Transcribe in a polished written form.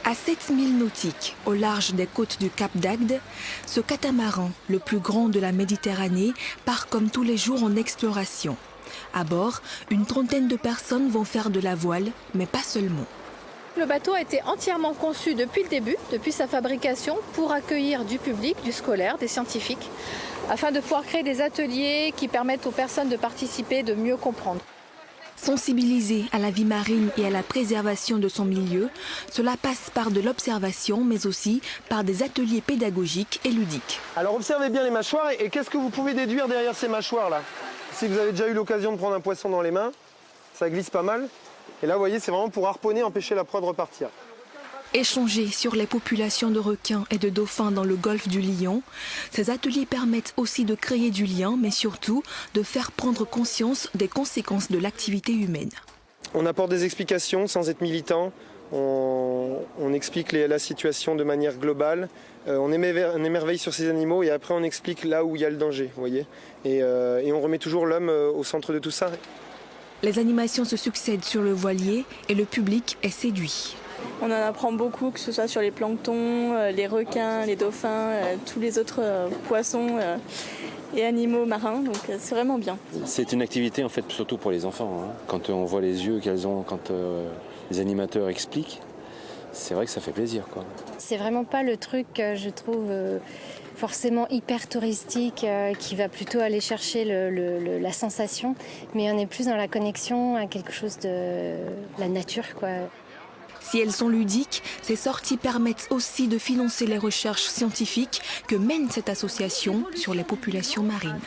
À 7000 nautiques, au large des côtes du Cap d'Agde, ce catamaran, le plus grand de la Méditerranée, part comme tous les jours en exploration. À bord, une trentaine de personnes vont faire de la voile, mais pas seulement. Le bateau a été entièrement conçu depuis le début, depuis sa fabrication, pour accueillir du public, du scolaire, des scientifiques, afin de pouvoir créer des ateliers qui permettent aux personnes de participer, de mieux comprendre. Sensibiliser à la vie marine et à la préservation de son milieu, cela passe par de l'observation, mais aussi par des ateliers pédagogiques et ludiques. Alors observez bien les mâchoires et qu'est-ce que vous pouvez déduire derrière ces mâchoires-là? Si vous avez déjà eu l'occasion de prendre un poisson dans les mains, ça glisse pas mal. Et là, vous voyez, c'est vraiment pour harponner, empêcher la proie de repartir. Échanger sur les populations de requins et de dauphins dans le golfe du Lion, ces ateliers permettent aussi de créer du lien, mais surtout de faire prendre conscience des conséquences de l'activité humaine. On apporte des explications sans être militant, on explique la situation de manière globale, on émerveille sur ces animaux et après on explique là où il y a le danger, vous voyez. Et on remet toujours l'homme au centre de tout ça. Les animations se succèdent sur le voilier et le public est séduit. On en apprend beaucoup, que ce soit sur les planctons, les requins, les dauphins, tous les autres poissons et animaux marins, donc c'est vraiment bien. C'est une activité en fait surtout pour les enfants. Quand on voit les yeux qu'elles ont, quand les animateurs expliquent, c'est vrai que ça fait plaisir, quoi. C'est vraiment pas le truc, je trouve, forcément hyper touristique, qui va plutôt aller chercher la sensation, mais on est plus dans la connexion à quelque chose de la nature, quoi. Si elles sont ludiques, ces sorties permettent aussi de financer les recherches scientifiques que mène cette association sur les populations marines.